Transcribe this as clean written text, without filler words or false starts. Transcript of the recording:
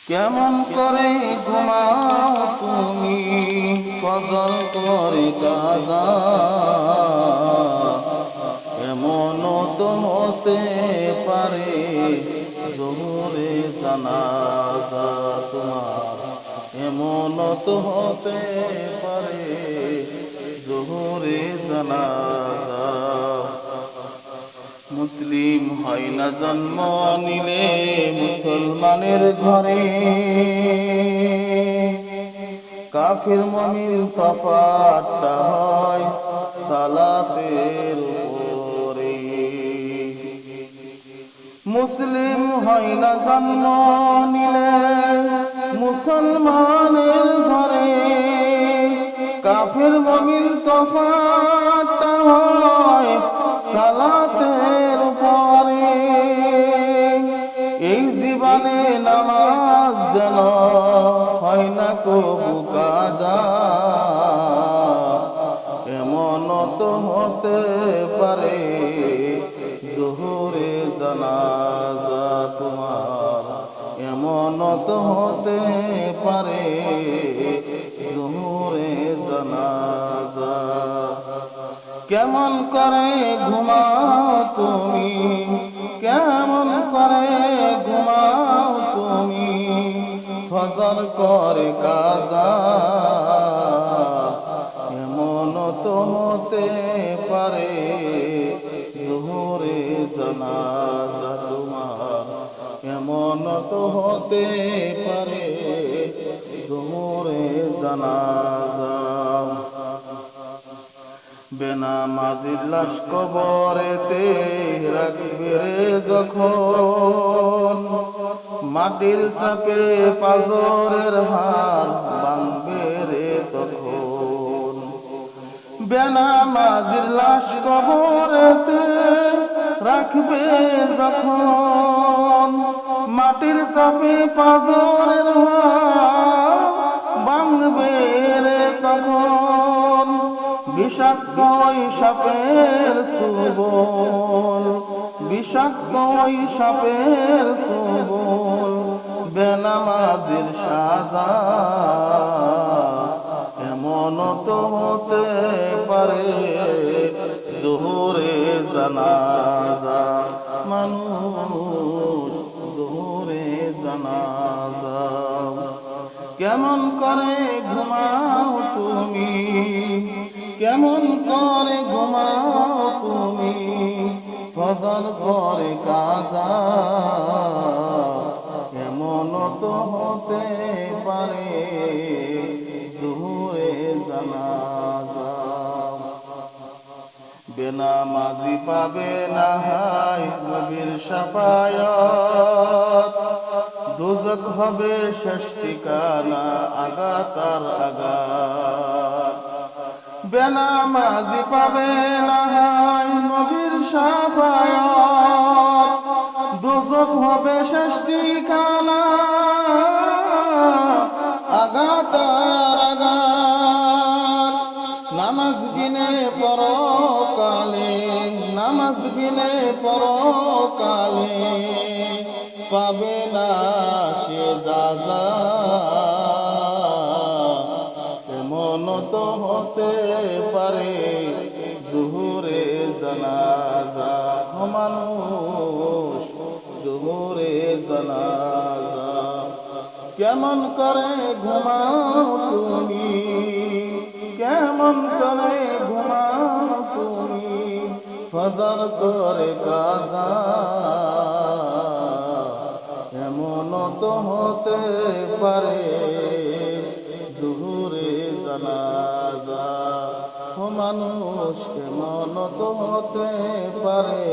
কেমন করে ঘুমাও তুমি ফজর করে কাজা, এমন তো হতে পারে জোহরে জানাজা তোমার, এমন তো হতে পারে জোহরে জানাজা। মুসলিম হয় না জন্ম নিলে মুসলমানের ঘরে, কাফির মুমিন তফাৎটা হয় সালাতের উপরে। মুসলিম হয় না জন্ম নিলে মুসলমানের ঘরে, কাফির মুমিন তফাৎটা হয় সালাতের উপরে। এই জীবনে নামাজ যেন হয় না কবু কাজা, এমন তো হতে পারে জোহরে জানাজা তোমার, এমন তো হতে পারে জোহরে জানাজা। কেমন করে ঘুমাও তুমি, কেমন করে ঘুমাও তুমি ফজর করে কাজা, এমন তো হতে পারে জোহরে জানাজা তোমার, এমন তো হতে পারে জোহরে জানাজা। বেনামাজির লাশ কবরেতে রাখবে যখন, মাটির চাপে পাজরের হাড় ভাঙবে রে তখন। বেনামাজির লাশ কবরেতে রাখবে যখন, মাটির চাপে পাজরের হাড় ভাঙবে রে তখন। বিষাক্ত সাপের সুবল, বিষাক্ত সাপের সুবল বেনামাজির সাজা, এমন তো হতে পারে জোহরে জানাজা। মানুষ জোহরে জানাজা কেমন করে ঘুমাও তুমি, কেমন করে ঘুমাও তুমি ফজর করে কাজা, এমন তো হতে পারে জোহরে জানাজা। বেনামাজি পাবে না হায় নবীর শাফায়াত, দোজখ হবে শেষ ঠিকানা আগাতার আগাত। বেনামাজি পাবে না হায় নবীর শাফায়াত, দোজখ হবে শেষ ঠিকানা আগাতার আগাত। নামাজ বিনে পরকালে, নামাজ বিনে পরকালে পাবে না সে যাজা, এমন তো হতে পারে জোহরে জানাজা। মানুষ জোহরে জানাজা কেমন করে ঘুমাও তুমি, কেমন করে ঘুমাও তুমি ফজর করে কাজা, এমন তো হতে পারে জোহরে জানাজা। মানুষ কেমন তো হতে পারে।